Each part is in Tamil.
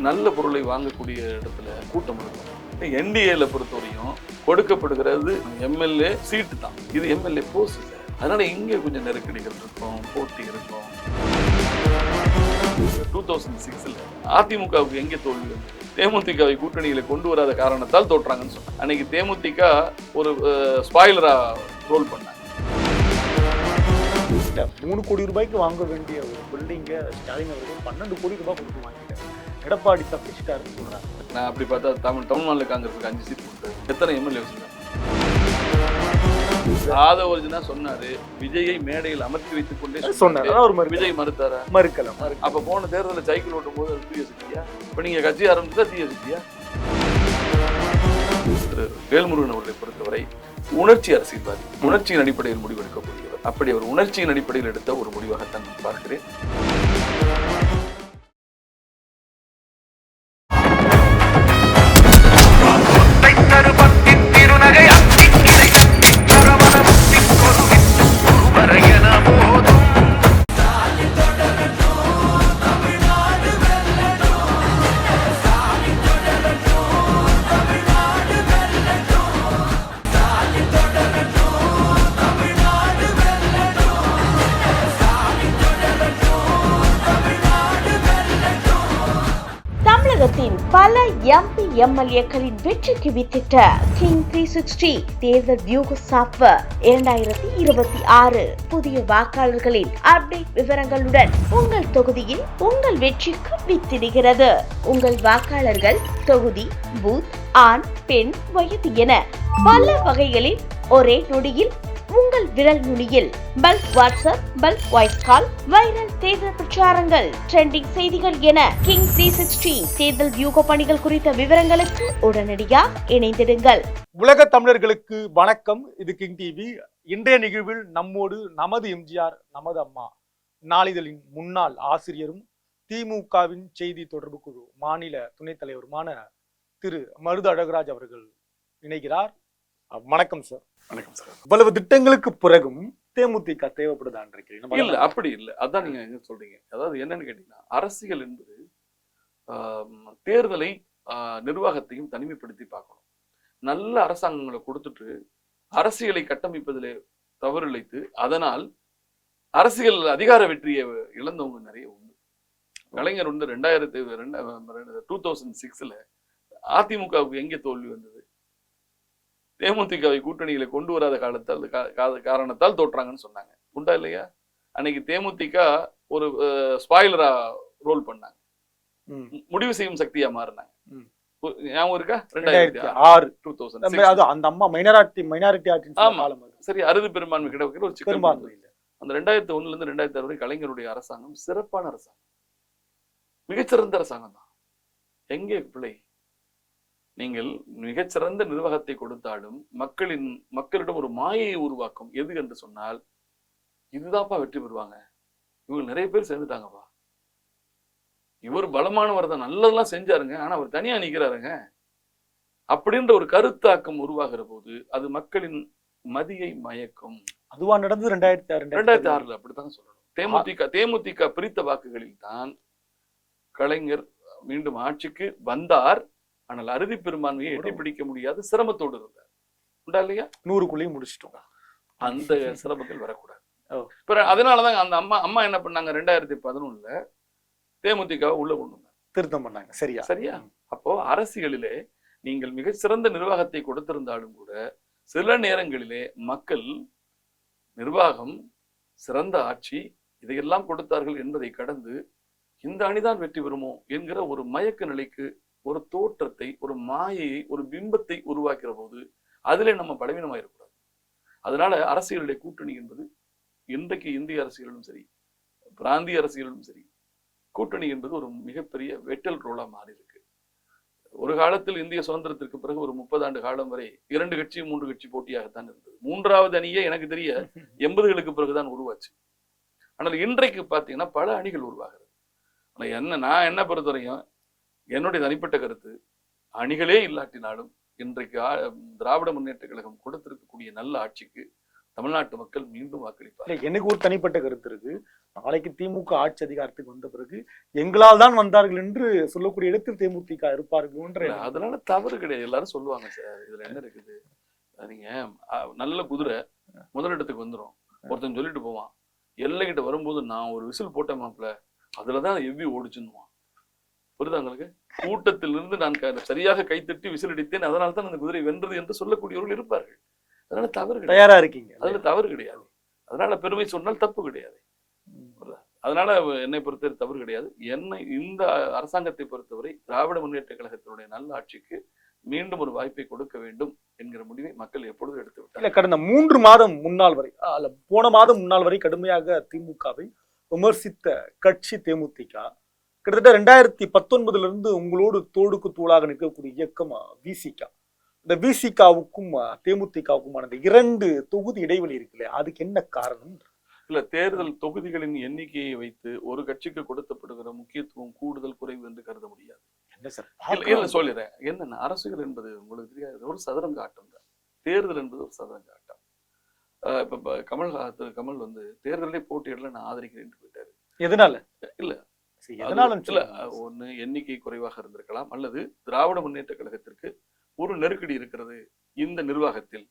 நல்ல பொருளை வாங்கக்கூடிய இடத்துல கூட்டம் இருக்கும். என்டிஏல பொறுத்தவரையும் கொடுக்கப்படுகிறது எம்எல்ஏ சீட்டு தான், இது எம்எல்ஏ போஸ்ட் இல்லை. அதனால இங்கே கொஞ்சம் நெருக்கடிகள் இருக்கும், போட்டி இருக்கும். 2006 அதிமுகவுக்கு எங்கே தோல்வி வந்தது? தேமுதிகவை கூட்டணியில கொண்டு வராத காரணத்தால் தோற்றாங்கன்னு சொன்னாங்க. அன்னைக்கு தேமுதிக ஒரு ஸ்பாயிலரா ரோல் பண்ணாங்க. 3 கோடி ரூபாய்க்கு வாங்க வேண்டிய ஒரு பில்டிங்க ஸ்டாலின் அவர்கள் 12 கோடி ரூபாய் கொடுத்து வாங்கிட்டார். எடப்பாடி தப்பிச்சிட்டாருன்னு சொல்றாங்க. நான் அப்படி பார்த்தா தமிழ் மாநில காங்கிரஸுக்கு 5 சீட் கொடுத்தாரு. எத்தனை எம்எல்ஏ வச்சிருக்காங்க? ஆதவர்ஜனா சொன்னாரு, விஜயை மேடையில் அமர்த்தி வைத்துக் கொண்டே சொன்னாரு. விஜய் மறுத்தாரா? மறுக்கலாம். அப்ப போன தேர்தலில் சைக்கிள் ஓட்டும் போது அது தீய சக்தியா? இப்ப நீங்க கட்சி ஆரம்பிச்சா தீய சக்தியா? வேல்முருகன் அவர்களை பொறுத்தவரை உணர்ச்சி அரசியல்வாதி, உணர்ச்சியின் அடிப்படையில் முடிவெடுக்கக்கூடியவர். அப்படி அவர் உணர்ச்சியின் அடிப்படையில் எடுத்த ஒரு முடிவாகத்தான் நான் பார்க்கிறேன். பல எம்பி எம்எல்ஏக்களின் வெற்றிக்கு வித்திட்ட கிங் 360 தேர்தல் வியூக சாப்ட்வேர் 2026 புதிய வாக்காளர்களின் அப்டேட் விவரங்களுடன் உங்கள் தொகுதியில் உங்கள் வெற்றிக்கு வித்திடுகிறது. உங்கள் வாக்காளர்கள் தொகுதி, பூத், ஆண், பெண், வயது என பல வகைகளில் ஒரே நொடியில் உங்கள் விரல் நுனியில் bulk WhatsApp, bulk voice call, viral தேர்தல் பிரச்சாரங்கள், ட்ரெண்டிங் செய்திகள் என கிங் 360 தேர்தல் வியூக பணிகள் குறித்த விவரங்களுக்கு உடனடியாக இணைந்திடுங்கள். உலக தமிழர்களுக்கு வணக்கம். இது கிங் டிவி. இன்றைய நிகழ்வில் நம்மோடு நமது எம்ஜிஆர், நமது அம்மா நாளிதழின் முன்னாள் ஆசிரியரும் திமுகவின் செய்தி தொடர்பு குழு மாநில துணைத் தலைவருமான திரு மருது அழகராஜ் அவர்கள் இணைகிறார். வணக்கம் சார். வணக்கம் சார். இவ்வளவு திட்டங்களுக்கு பிறகும் தேமுதிக தேவைப்படுதான்? இல்ல, அப்படி இல்லை. அதான் நீங்க என்ன சொல்றீங்க. அதாவது என்னன்னு கேட்டீங்கன்னா, அரசியல் என்பது தேர்தலை நிர்வாகத்தையும் தனிமைப்படுத்தி பார்க்கணும். நல்ல அரசாங்கங்களை கொடுத்துட்டு அரசியலை கட்டமைப்பதிலே தவறு இழைத்து அதனால் அரசியல் அதிகார வெற்றியை இழந்தவங்க நிறைய உண்டு. கலைஞர் வந்து 2006 அதிமுகவுக்கு எங்கே தோல்வி வந்தது? தேமுதிகவை கூட்டணியில கொண்டு வராத காரணத்தால் தோற்றாங்கன்னு சொன்னாங்க. உண்டா இல்லையா? அன்னைக்கு தேமுதிக ஒரு ஸ்பாயிலரா ரோல் பண்ணாங்க, முடிவு செய்யும் சக்தியா மாறினாங்க. ஞாபகம் இருக்கா? 2006 அந்த அம்மா மைனாரிட்டி சரி, அறுதி பெரும்பான்மை கிடைக்கிற ஒரு சிக்கல். அந்த 2001 இருந்து 2006 வரை கலைஞருடைய அரசாங்கம் சிறப்பான அரசாங்கம், மிகச்சிறந்த அரசாங்கம் தான். எங்கே பிள்ளை? நீங்கள் மிகச்சிறந்த நிர்வாகத்தை கொடுத்தாலும் மக்களிடம் ஒரு மாயையை உருவாக்கும் எது என்று சொன்னால், இதுதான்ப்பா வெற்றி பெறுவாங்க, இவங்க நிறைய பேர் சேர்ந்துட்டாங்கப்பா, இவர் பலமானவர் தான், நல்லதெல்லாம் செஞ்சாருங்க, ஆனா அவர் தனியா நிக்கிறாருங்க அப்படின்ற ஒரு கருத்தாக்கம் உருவாகிற போது அது மக்களின் மதியை மயக்கும். அதுவா நடந்தது 2006 அப்படித்தான் சொல்லணும். தேமுதிக பிரித்த வாக்குகளில் தான் கலைஞர் மீண்டும் ஆட்சிக்கு வந்தார். ஆனால் அறுதி பெரும்பான்மையை எட்டி பிடிக்க முடியாத சிரமத்தோடு இருந்தார். உண்டா இல்லையா? 100க்குள்ளேயும் முடிச்சிட்டோம். அந்த சிரமங்கள் வரக்கூடாது. அதனாலதான் அந்த அம்மா என்ன பண்ணாங்க? 2011 தேமுதிக உள்ள கொண்டு வந்தாங்க, திருத்தம் பண்ணாங்க. சரியா? அப்போ அரசியலிலே நீங்கள் மிக சிறந்த நிர்வாகத்தை கொடுத்திருந்தாலும் கூட சில நேரங்களிலே மக்கள் நிர்வாகம், சிறந்த ஆட்சி, இதையெல்லாம் கொடுத்தார்கள் என்பதை கடந்து இந்த அணிதான் வெற்றி பெறுமோ என்கிற ஒரு மயக்க நிலைக்கு, ஒரு தோற்றத்தை, ஒரு மாயையை, ஒரு பிம்பத்தை உருவாக்குற போது அதிலே நம்ம பலவீனமாயிருக்கூடாது. அதனால அரசியலுடைய கூட்டணி என்பது இன்றைக்கு இந்திய அரசியலும் சரி, பிராந்திய அரசியலும் சரி, கூட்டணி என்பது ஒரு மிகப்பெரிய வெட்டல் ரோலா மாறி இருக்கு. ஒரு காலத்தில் இந்திய சுதந்திரத்திற்கு பிறகு ஒரு 30 ஆண்டு காலம் வரை 2 கட்சி 3 கட்சி போட்டியாகத்தான் இருந்தது. 3வது அணியே எனக்கு தெரிய 80களுக்கு பிறகுதான் உருவாச்சு. ஆனால் இன்றைக்கு பார்த்தீங்கன்னா பல அணிகள் உருவாகிறது. நான் என்ன பொறுத்தவரையும் என்னுடைய தனிப்பட்ட கருத்து, அணிகளே இல்லாட்டினாலும் இன்றைக்கு திராவிட முன்னேற்ற கழகம் கொடுத்திருக்கக்கூடிய நல்ல ஆட்சிக்கு தமிழ்நாட்டு மக்கள் மீண்டும் வாக்களிப்பார். இல்ல, எனக்கு ஒரு தனிப்பட்ட கருத்து இருக்கு. நாளைக்கு திமுக ஆட்சி அதிகாரத்துக்கு வந்த பிறகு எங்களால் தான் வந்தார்கள் என்று சொல்லக்கூடிய இடத்தில் தேமுதிக இருப்பார்கள். அதனால தவறு கிடையாது, எல்லாரும் சொல்லுவாங்க சார். இதுல என்ன இருக்குது, நீங்க நல்ல குதிரை முதலிடத்துக்கு வந்துடும், ஒருத்தன் சொல்லிட்டு போவான், எல்லைகிட்ட வரும்போது நான் ஒரு விசில் போட்டேன் மாப்பிள்ள, அதுலதான் எவ்வி ஓடிச்சுன்னுவான். புரியுதா உங்களுக்கு? கூட்டத்திலிருந்து நான் சரியாக கைத்தட்டி விசில் அடித்தேன், அதனால தான் அந்த குதிரை வென்றது என்று சொல்லக்கூடியவர்கள் இருப்பார்கள். அதனால தவறு கிடையாது, தயாரா இருக்கீங்க, அதுல தவறு கிடையாது. அதனால பெருமை சொன்னால் தப்பு கிடையாது. அதனால என்னை பொறுத்தவரை தவறு கிடையாது. என்னை இந்த அரசாங்கத்தை பொறுத்தவரை திராவிட முன்னேற்ற கழகத்தினுடைய நல்ல ஆட்சிக்கு மீண்டும் ஒரு வாய்ப்பை கொடுக்க வேண்டும் என்கிற முடிவை மக்கள் எப்பொழுதும் எடுத்து விட்டார். கடந்த 3 மாதம் முன்னாள் வரை, போன மாதம் முன்னாள் வரை கடுமையாக திமுகவை விமர்சித்த கட்சி தேமுதிக. கிட்டத்தட்ட 2019 இருந்து உங்களோடு தோடுக்கு தோளாக நிற்கக்கூடிய இயக்கம் விசிக. இந்த விசிகாவுக்கும் தேமுதிகவுக்குமான 2 தொகுதி இடைவெளி இருக்குல்ல, அதுக்கு என்ன காரணம்? இல்ல, தேர்தல் தொகுதிகளின் எண்ணிக்கையை வைத்து ஒரு கட்சிக்கு கொடுக்கப்படுகிற முக்கியத்துவம் கூடுதல் குறைவு என்று கருத முடியாது. இல்ல சொல்லிடுறேன், என்னன்னா அரசியல் என்பது உங்களுக்கு தெரியாது, ஒரு சதுரங்க ஆட்டம் தான். தேர்தல் என்பது ஒரு சதுரங்க ஆட்டம். இப்ப கமல் வந்து தேர்தலே போட்டியிடல நான் ஆதரிக்கிறேன் போயிட்டாரு. எதனால? இல்ல இல்ல, ஒண்ணு எண்ணிக்கை குறைவாக இருந்திருக்கலாம், அல்லது திராவிட முன்னேற்ற கழகத்திற்கு ஒரு நெருக்கடி இருக்கிறது, இந்த நிர்வாகத்தில்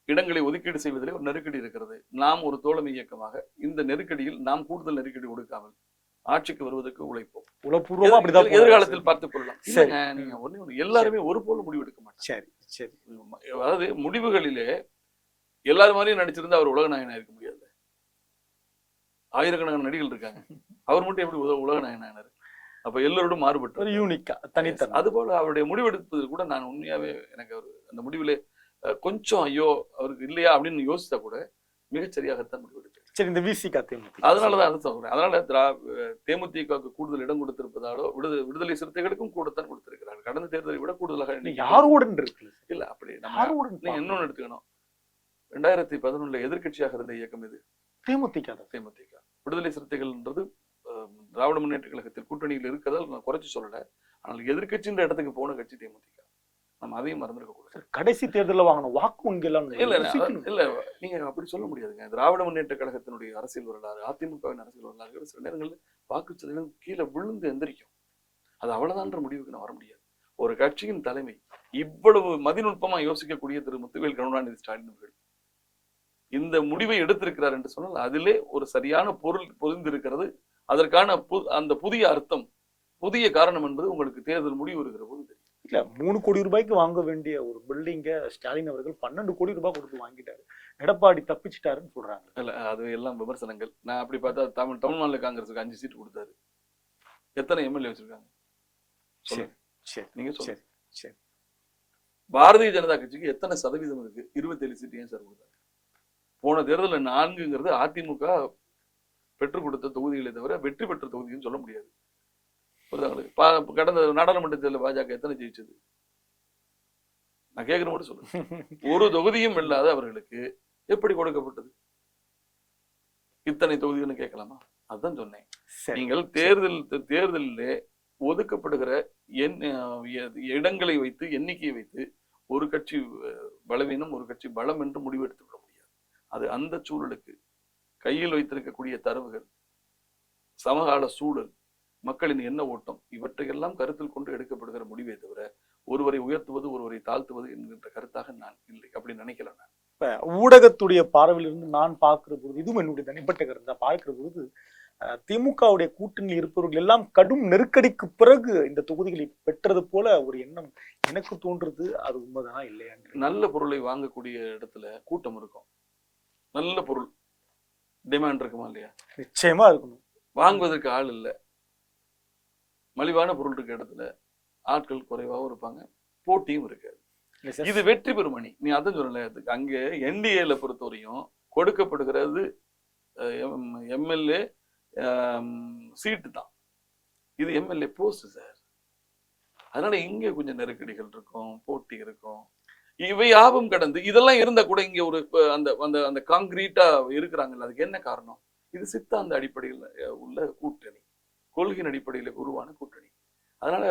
இடங்களை ஒதுக்கீடு செய்வதிலே ஒரு நெருக்கடி இருக்கிறது, நாம் ஒரு தோழமை இயக்கமாக இந்த நெருக்கடியில் நாம் கூடுதல் நெருக்கடி கொடுக்காமல் ஆட்சிக்கு வருவதற்கு உழைப்போம். எதிர்காலத்தில் பார்த்துக் கொள்ளலாம். நீங்க ஒண்ணு எல்லாருமே ஒரு போல முடிவு எடுக்க மாட்டாங்க. சரி சரி. அதாவது முடிவுகளிலே எல்லாரும் மாதிரியும் நடிச்சிருந்தா அவர் உலக நாயகனா இருக்க முடியாது. ஆயிரக்கணக்கான நடிகள் இருக்காங்க, அவர் மட்டும் எப்படி உலக நாயகனானாரு? அப்ப எல்லோரும் மாறுபட்டு யூனிக்கா தனித்தனி. அது போல அவருடைய முடிவெடுப்பது கூட நான் உண்மையாவே எனக்கு அந்த முடிவிலே கொஞ்சம் ஐயோ அவருக்கு இல்லையா அப்படின்னு யோசித்தா கூட மிகச்சரியாகத்தான் முடிவெடுத்தேன். சரி, இந்த விசிக தேமுதிக, அதனாலதான் அது சொல்றேன். அதனால தேமுதிகவுக்கு கூடுதல் இடம் கொடுத்திருப்பதாலோ விடுதலை சிறுத்தைகளுக்கும் கூடத்தான் கொடுத்திருக்கிறார்கள். கடந்த தேர்தலை விட கூடுதலாக யாரோடன் இருக்கு இல்ல. அப்படி நம்ம இன்னொன்னு எடுத்துக்கணும், 2011 எதிர்கட்சியாக இருந்த இயக்கம் இது தேமுதிக. விடுதலை சிறுத்தைகள்ன்றது திராவிட முன்னேற்ற கழகத்தில் கூட்டணியில் இருக்கிறதால் நான் குறைச்சு சொல்லல, ஆனால் எதிர்கட்சின்ற இடத்துக்கு போன கட்சி தேமுதிக. நம்ம அதையும் மறந்துருக்க கூடாது. கடைசி தேர்தலில் வாங்கின வாக்கு வங்கியெல்லாம் இல்ல, நீங்க அப்படி சொல்ல முடியாதுங்க. திராவிட முன்னேற்ற கழகத்தினுடைய அரசியல் வரலாறு, அதிமுகவின் அரசியல் வரலாறு சில நேரங்களில் வாக்குச்சதவீதம் கீழே விழுந்து எந்திரிக்கும். அது அவ்வளவுதான்ற முடிவுக்கு நான் வர முடியாது. ஒரு கட்சியின் தலைமை இவ்வளவு மதிநுட்பமா யோசிக்கக்கூடிய திரு முத்துவேல் கருணாநிதி ஸ்டாலின் அவர்கள் இந்த முடிவை எடுத்திருக்கிறார் என்று சொன்னால் அதிலே ஒரு சரியான பொருள் பொதிந்திருக்கிறது. அதற்கான அந்த புதிய அர்த்தம், புதிய காரணம் என்பது உங்களுக்கு தேர்தல் முடிவு இருக்கிற போது தெரியும். இல்ல, 3 கோடி ரூபாய்க்கு வாங்க வேண்டிய ஒரு பில்டிங்க ஸ்டாலின் அவர்கள் 12 கோடி ரூபாய் கொடுத்து வாங்கிட்டாரு. எடப்பாடி தப்பிச்சிட்டாருன்னு சொல்றாங்க. இல்ல, அது எல்லாம் விமர்சனங்கள். நான் அப்படி பார்த்தா தமிழ் மாநில காங்கிரஸுக்கு 5 சீட் கொடுத்தாரு. எத்தனை எம்எல்ஏ வச்சிருக்காங்க? நீங்க சொல்லுங்க. சரி, பாரதிய ஜனதா கட்சிக்கு எத்தனை சதவீதம் இருக்கு? 27 சீட் ஏன் சார் கொடுத்தாரு? போன தேர்தலில் 4ங்கிறது அதிமுக பெற்றுக் கொடுத்த தொகுதிகளை தவிர வெற்றி பெற்ற தொகுதின்னு சொல்ல முடியாது. கடந்த நாடாளுமன்ற தேர்தலில் பாஜக எத்தனை ஜெயிச்சது? நான் கேட்கிற மட்டும் சொல்லுங்க. ஒரு தொகுதியும் இல்லாத அவர்களுக்கு எப்படி கொடுக்கப்பட்டது இத்தனை தொகுதின்னு கேட்கலாமா? அதுதான் சொன்னேன். நீங்கள் தேர்தலிலே ஒதுக்கப்படுகிற இடங்களை வைத்து, எண்ணிக்கையை வைத்து ஒரு கட்சி பலவீனம் ஒரு கட்சி பலம் என்று முடிவெடுத்து விட முடியாது. அது அந்த சூழலுக்கு கையில் வைத்திருக்கக்கூடிய தரவுகள், சமகால சூழல், மக்களின் எண்ண ஓட்டம், இவற்றையெல்லாம் கருத்தில் கொண்டு எடுக்கப்படுகிற முடிவே தவிர ஒருவரை உயர்த்துவது ஒருவரை தாழ்த்துவது என்கின்ற கருத்தாக நான் இல்லை, அப்படி நினைக்கல. நான் இப்ப ஊடகத்துடைய பார்வையிலிருந்து நான் பார்க்கிற பொழுது, இதுவும் என்னுடைய தனிப்பட்ட கருத்தா பார்க்கிற பொழுது, திமுகவுடைய கூட்டணியில் இருப்பவர்கள் எல்லாம் கடும் நெருக்கடிக்கு பிறகு இந்த தொகுதிகளை பெற்றது போல ஒரு எண்ணம் எனக்கு தோன்றுறது. அது உண்மைதானா இல்லையா? நல்ல பொருளை வாங்கக்கூடிய இடத்துல கூட்டம் இருக்கும், நல்ல பொருள் டிமாண்ட் இருக்குமா இல்லையா? நிச்சயமா இருக்கணும். வாங்குவதற்கு ஆள் இல்லை, மலிவான பொருள் இருக்க இடத்துல ஆட்கள் குறைவாகவும் இருப்பாங்க, போட்டியும் இருக்காது. இது வெற்றி பெறும் அணி. நீ அதான் சொல்லல, அங்கே என்டிஏல பொறுத்தவரையும் கொடுக்கப்படுகிறது எம்எல்ஏ சீட்டு தான், இது எம்எல்ஏ போஸ்ட் சார். அதனால இங்கே கொஞ்சம் நெருக்கடிகள் இருக்கும், போட்டி இருக்கும். இவை யாவும் கடந்து இதெல்லாம் இருந்தா கூட இங்க ஒரு அந்த அந்த அந்த காங்கிரீட்டா இருக்கிறாங்கல்ல, அதுக்கு என்ன காரணம்? இது சித்தாந்த அடிப்படையில் உள்ள கூட்டணி, கொள்கையின் அடிப்படையில் உருவான கூட்டணி. அதனால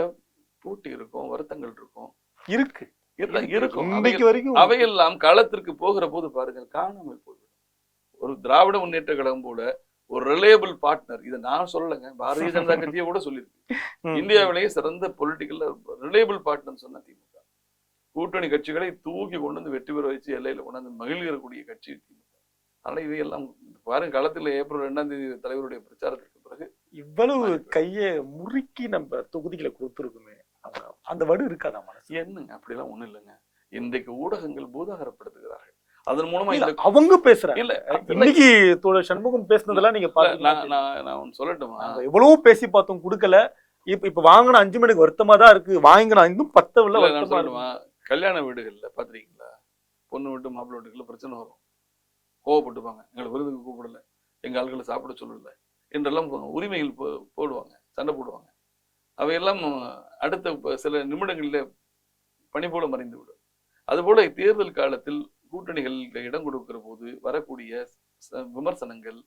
போட்டி இருக்கும், வருத்தங்கள் இருக்கும், இருக்கும். இன்னைக்கு வரைக்கும் அவையெல்லாம் களத்திற்கு போகிற போது பாருங்கள் காணாமல் போய்விடும். ஒரு திராவிட முன்னேற்ற கழகம் கூட ஒரு ரிலையபிள் பார்ட்னர், இதை நான் சொல்லலைங்க, பாரதிய ஜனதா கட்சியை கூட சொல்லியிருக்கு. இந்தியாவிலேயே சிறந்த பொலிட்டிக்கல் ரிலையபிள் பார்ட்னர் சொன்ன திமுக. கூட்டணி கட்சிகளை தூக்கி கொண்டு வந்து வெற்றி பெற வச்சு எல்லையில கொண்டாந்து மகிழ்கிறக்கூடிய கட்சி திமுக. அதனால இவையெல்லாம் பாருங்க, களத்தில் ஏப்ரல் 2ஆம் தேதி தலைவருடைய பிரச்சாரத்திற்கு பிறகு இவ்வளவு கையை முறுக்கி நம்ம தொகுதிகளை கொடுத்துருக்குமே, அந்த வடு இருக்காதா மனசு? என்னங்க அப்படிலாம் ஒண்ணும் இல்லைங்க. இன்றைக்கு ஊடகங்கள் பூதாகரப்படுத்துகிறார்கள். அதன் மூலமா அவங்க பேசுறாங்க. இல்ல இன்னைக்கு தோழர் சண்முகம் பேசுனதெல்லாம் நீங்க நான் ஒன்னு சொல்லட்டுமா, எவ்வளவு பேசி பார்த்தோம் கொடுக்கல. இப்ப வாங்கின 5 மணிக்கு வருத்தமா தான் இருக்கு, வாங்கினா இன்னும் 10 சொல்லட்டுமா. கல்யாண வீடுகள்ல பாத்திருக்கீங்களா, பொண்ணு வீட்டு மாப்பிள்ளை வீட்டுக்குள்ள பிரச்சனை வரும், கோவப்பட்டுப்பாங்க, எங்களை விருதுக்கு கூப்பிடல, எங்க ஆள்களை சாப்பிட சொல்லல என்றெல்லாம் உரிமைகள் போடுவாங்க, சண்டை போடுவாங்க. அவையெல்லாம் அடுத்த சில நிமிடங்களில் பனி போல மறைந்து விடும். அதுபோல தேர்தல் காலத்தில் கூட்டணிகளுக்கு இடம் கொடுக்கிற போது வரக்கூடிய விமர்சனங்கள்,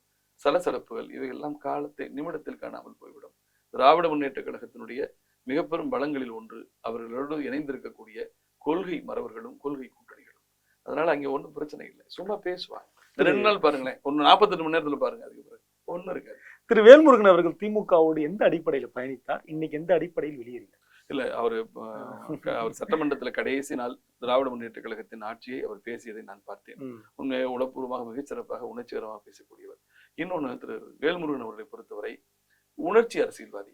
சலசலப்புகள், இவையெல்லாம் காலத்தை நிமிடத்தில் காணாமல் போய்விடும். திராவிட முன்னேற்ற கழகத்தினுடைய மிக பெரும் பலங்களில் ஒன்று அவர்களோடு இணைந்திருக்கக்கூடிய கொள்கை மறவர்களும் கொள்கை கூட்டணிகளும். அதனால அங்கே ஒன்றும் பிரச்சனை இல்லை, சும்மா பேசுவாங்க. 2 நாள் பாருங்களேன், 48 மணி நேரத்துல பாருங்க, அதுக்கு பிறகு ஒன்றும் இருக்காது. திரு வேல்முருகன் அவர்கள் திமுகவோடு எந்த அடிப்படையில் பயணித்தார், இன்னைக்கு எந்த அடிப்படையில் வெளியேறினார்? இல்ல, அவர் சட்டமன்றத்துல கடைசி நாள் திராவிட முன்னேற்ற கழகத்தின் ஆட்சியை அவர் பேசியதை நான் பார்த்தேன். உண்மையை உளப்பூர்வமாக மிகச்சிறப்பாக உணர்ச்சிகரமாக பேசக்கூடியவர். இன்னொன்னு, திரு வேல்முருகன் அவர்களை பொறுத்தவரை உணர்ச்சி அரசியல்வாதி,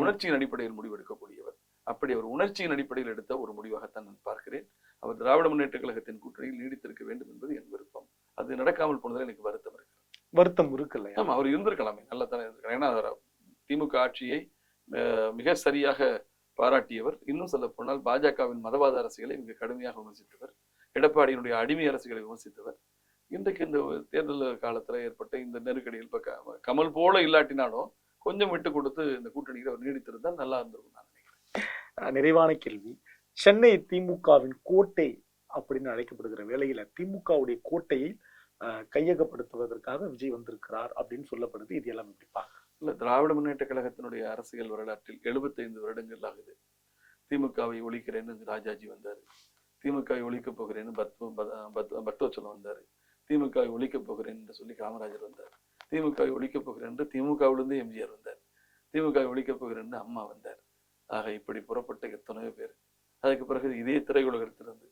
உணர்ச்சியின் அடிப்படையில் முடிவெடுக்கக்கூடியவர். அப்படி அவர் உணர்ச்சியின் அடிப்படையில் எடுத்த ஒரு முடிவாகத்தான் நான் பார்க்கிறேன். அவர் திராவிட முன்னேற்ற கழகத்தின் கூட்டணியில் நீடித்திருக்க வேண்டும் என்பது என் விருப்பம். அது நடக்காமல் போனதில் எனக்கு வருத்தம் இருக்கு. வருத்தம் இருக்குல்ல? ஆமா, அவர் இருந்திருக்கலாமே, நல்லா தானே இருந்திருக்கலாம். ஏன்னா திமுக ஆட்சியை மிக சரியாக பாராட்டியவர். இன்னும் சொல்ல போனால் பாஜகவின் மதவாத அரசியலை மிக கடுமையாக விமர்சித்தவர், எடப்பாடியினுடைய அடிமை அரசியலை விமர்சித்தவர். இன்றைக்கு இந்த தேர்தல் காலத்துல ஏற்பட்ட இந்த நெருக்கடியில் கமல் போல இல்லாட்டினாலும் கொஞ்சம் விட்டு கொடுத்து இந்த கூட்டணியில் அவர் நீடித்திருந்தால் நல்லா இருந்திருக்கும் நான் நினைக்கிறேன். நிறைவான கேள்வி, சென்னை திமுகவின் கோட்டை அப்படின்னு அழைக்கப்படுகிற வேளையில திமுகவுடைய கோட்டையை கையகப்படுத்துவதற்காக விஜய் வந்திருக்கிறார் அப்படின்னு சொல்லப்படுது. இது எல்லாம் எப்படி பார்க்க? இல்ல, திராவிட முன்னேற்ற கழகத்தினுடைய அரசியல் வரலாற்றில் 75 வருடங்கள் ஆகுது. திமுகவை ஒழிக்கிறேன்னு ராஜாஜி வந்தாரு, திமுகவை ஒழிக்கப் போகிறேன்னு பக்தவச்சலம் வந்தாரு, திமுகவை ஒழிக்கப் போகிறேன் என்று சொல்லி காமராஜர் வந்தார், திமுகவை ஒழிக்கப் போகிறேன் என்று திமுகவிலிருந்து எம்ஜிஆர் வந்தார், திமுகவை ஒழிக்கப் போகிறேன் என்று அம்மா வந்தார். ஆக இப்படி புறப்பட்ட எத்தனையோ பேர். அதுக்கு பிறகு இதே திரையுலகத்திலிருந்து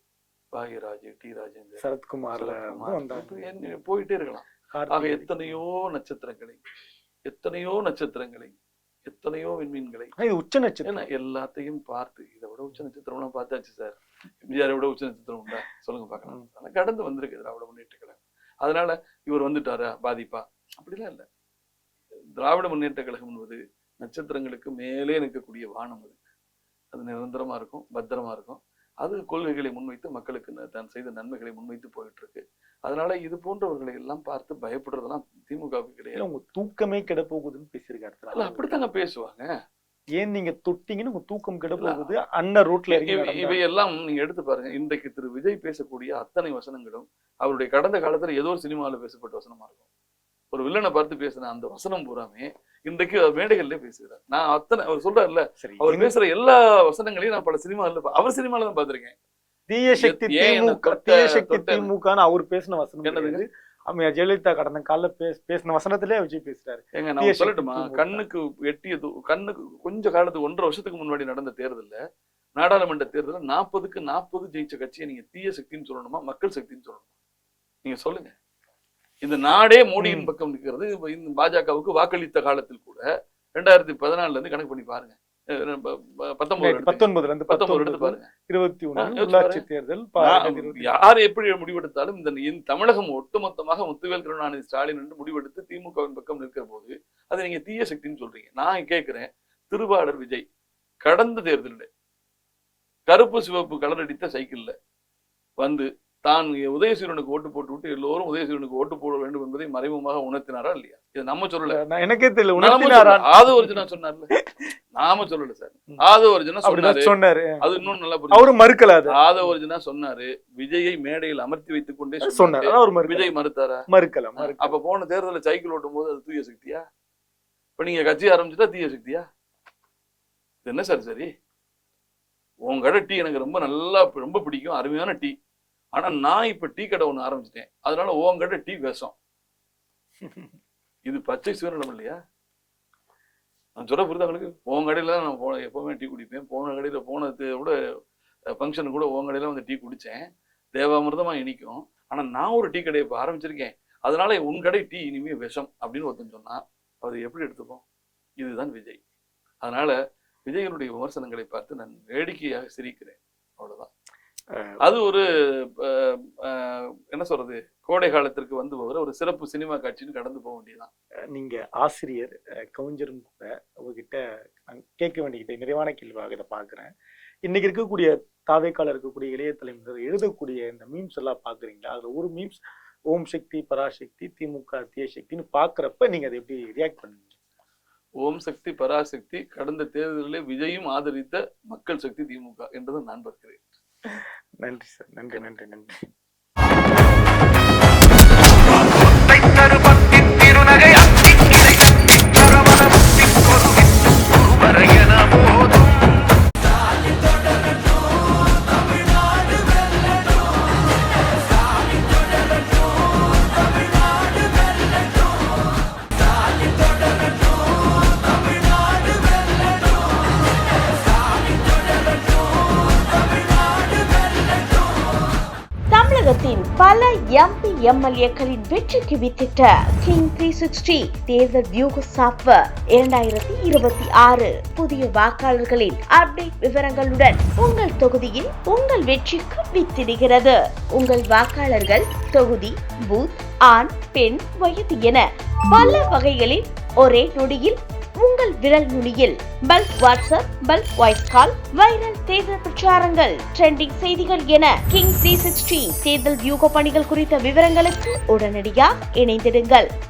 பாக்யராஜ், டி ராஜேந்தர், சரத்குமார் போயிட்டே இருக்கலாம். ஆக எத்தனையோ நட்சத்திரங்களை, எத்தனையோ விண்மீன்களை, உச்ச நட்சத்திரம் எல்லாத்தையும் பார்த்து, இதை விட உச்ச நட்சத்திரம்லாம் பார்த்தாச்சு சார், எம்ஜிஆரை விட உச்ச நட்சத்திரம் உண்டா சொல்லுங்க பார்க்கலாம். ஆனா கடந்து வந்திருக்கு திராவிட முன்னேற்ற கழகம். அதனால இவர் வந்துட்டாரா பாதிப்பா? அப்படிலாம் இல்லை. திராவிட முன்னேற்ற கழகம் என்பது நட்சத்திரங்களுக்கு மேலே நிற்கக்கூடிய வானம். அது நிரந்தரமா இருக்கும், பத்திரமா இருக்கும். அது கொள்கைகளை முன்வைத்து மக்களுக்கு தான் செய்த நன்மைகளை முன்வைத்து போயிட்டு இருக்கு. அதனால இது போன்றவர்களை எல்லாம் பார்த்து பயப்படுறதெல்லாம் திமுகவுக்கு கிடையாது. உங்க தூக்கமே கெட போகுதுன்னு பேசியிருக்காரு. அப்படித்தாங்க பேசுவாங்க. ஏன் நீங்க தொட்டிங்கன்னு உங்க தூக்கம் கெட போகுது, அண்ணன் ரோட்ல இவையெல்லாம் நீங்க எடுத்து பாருங்க. இன்றைக்கு திரு விஜய் பேசக்கூடிய அத்தனை வசனங்களும் அவருடைய கடந்த காலத்துல ஏதோ ஒரு சினிமாவில் பேசப்பட்ட வசனமா இருக்கும். ஒரு வில்லனை பார்த்து பேசின அந்த வசனம் பூராமே இன்றைக்கு மேடைகள்ல பேசுகிறார். நான் அவர் சொல்றாருல்ல, அவர் பேசுற எல்லா வசனங்களையும் நான் பல சினிமாவில் அவர் சினிமால தான் பார்த்திருக்கேன். தீய சக்தி திமுகன்னு அவர் பேசின வசனம் என்னது? அம்மையா ஜெயலலிதா கடந்த கால பேசின வசனத்திலே விஜய் பேசுறாரு. ஏங்க நான் சொல்லட்டுமா, கண்ணுக்கு எட்டியது, கண்ணுக்கு கொஞ்ச காலத்துக்கு 1.5 வருஷத்துக்கு முன்னாடி நடந்த தேர்தல்ல, நாடாளுமன்ற தேர்தலில் 40க்கு 40 ஜெயிச்ச கட்சியை நீங்க தீய சக்தின்னு சொல்லணுமா, மக்கள் சக்தின்னு சொல்லணுமா? நீங்க சொல்லுங்க. இந்த நாடே மோடியின் பக்கம் நிற்கிறது. இந்த பாஜகவுக்கு வாக்களித்த காலத்தில் கூட 2014 இருந்து கணக்கு பண்ணி பாருங்க, 19 எடுத்து பாருங்க, 21 உள்ளாட்சி தேர்தல், யார் எப்படி முடிவெடுத்தாலும் இந்த தமிழகம் ஒட்டுமொத்தமாக முத்துவேல் கருணாநிதி ஸ்டாலின் என்று முடிவெடுத்து திமுகவின் பக்கம் நிற்கிற போது அதை நீங்க தீய சக்தின்னு சொல்றீங்க. நான் கேட்கிறேன், திருவாளர் விஜய் கடந்த தேர்தலில் கருப்பு சிவப்பு கலர் அடித்த சைக்கிள்ல வந்து தான் உதயசூரனுக்கு ஓட்டு போட்டு விட்டு எல்லோரும் உதயசூரனுக்கு ஓட்டு போட வேண்டும் என்பதை மறைமுகமாக உணர்த்தினாரா இல்லையா? இது நம்ம சொல்லல, எனக்கே தெரியல. ஆதவர்ஜுனா சொன்னார்ல, நாம சொல்லல சார், ஆதவர்ஜுனா சொன்னாரு. அது இன்னும் நல்லா புரியும், அவரு மறுக்கல. ஆதவர்ஜுனா சொன்னாரு, விஜயை மேடையில் அமர்த்தி வைத்துக் கொண்டே சொன்னாரு. விஜய் மறுத்தாரா? மறுக்கல. அப்ப போன தேர்தலில் சைக்கிள் ஓட்டும் போது அது தூய சக்தியா? இப்ப நீங்க கட்சி ஆரம்பிச்சுட்டா தீய சக்தியா? இது என்ன சார் சரி? உன் கடை டீ எனக்கு ரொம்ப பிடிக்கும், அருமையான டீ. ஆனா நான் இப்ப டீ கடை ஒண்ணு ஆரம்பிச்சிட்டேன், அதனால உன் கடை டீ விஷம். இது பச்சை சுயநலம் இல்லையா? நான் சொல்ல புரியுது உன் கடையில தான் நான் எப்பவுமே டீ குடிப்பேன். போன கடையில போனது கூட ஃபங்க்ஷனுக்கு கூட உன் கடையில வந்து டீ குடிச்சேன், தேவாமிர்தமா இனிக்கும். ஆனா நான் ஒரு டீ கடையை இப்ப ஆரம்பிச்சிருக்கேன், அதனால உன் கடை டீ இனிமே விஷம் அப்படின்னு ஒருத்தன் சொன்னா அதை எப்படி எடுத்துப்போம்? இதுதான் விஜய். அதனால விஜயனுடைய விமர்சனங்களை பார்த்து நான் வேடிக்கையாக சிரிக்கிறேன், அவ்வளவுதான். அது ஒரு என்ன சொல்றது, கோடை காலத்திற்கு வந்து ஒரு சிறப்பு சினிமா காட்சின்னு கடந்து போக வேண்டியதுதான். நீங்க ஆசிரியர், கவிஞரும் கூட உங்ககிட்ட கேட்க வேண்டிய நிறைவான கேள்வியாக இதை பார்க்குறேன். இன்னைக்கு இருக்கக்கூடிய தாவேக்கால இருக்கக்கூடிய இளைய தலைமுறை எழுதக்கூடிய இந்த மீம்ஸ் எல்லாம் பாக்குறீங்களா? அதுல ஒரு மீம்ஸ் ஓம் சக்தி பராசக்தி திமுக தீய சக்தின்னு பாக்குறப்ப நீங்க அதை எப்படி ரியாக்ட் பண்ணுவீங்க? ஓம் சக்தி பராசக்தி கடந்த தேர்தலிலே விஜயும் ஆதரித்த மக்கள் சக்தி திமுக என்றதை நான் பார்க்கிறேன். நன்றி சார், நன்றி நன்றி நன்றி. தமிழகத்தின் பல எம்பி எம்எல்ஏக்களின் வெற்றிக்கு வித்திட்ட கிங் 360 தேர்தல் வியூக சாப்ட்வேர் 2026 புதிய வாக்காளர்களின் அப்டேட் விவரங்களுடன் உங்கள் தொகுதியில் உங்கள் வெற்றிக்கு வித்திடுகிறது. உங்கள் வாக்காளர்கள் தொகுதி, பூத், ஆண், பெண், வயது என பல வகைகளில் ஒரே நொடியில் உங்கள் விரல் நுனியில் bulk WhatsApp, bulk voice call, viral தேர்தல் பிரச்சாரங்கள், ட்ரெண்டிங் செய்திகள் என கிங் 360 தேர்தல் வியூக பணிகள் குறித்த விவரங்களுக்கு உடனடியாக இணைந்திடுங்கள்.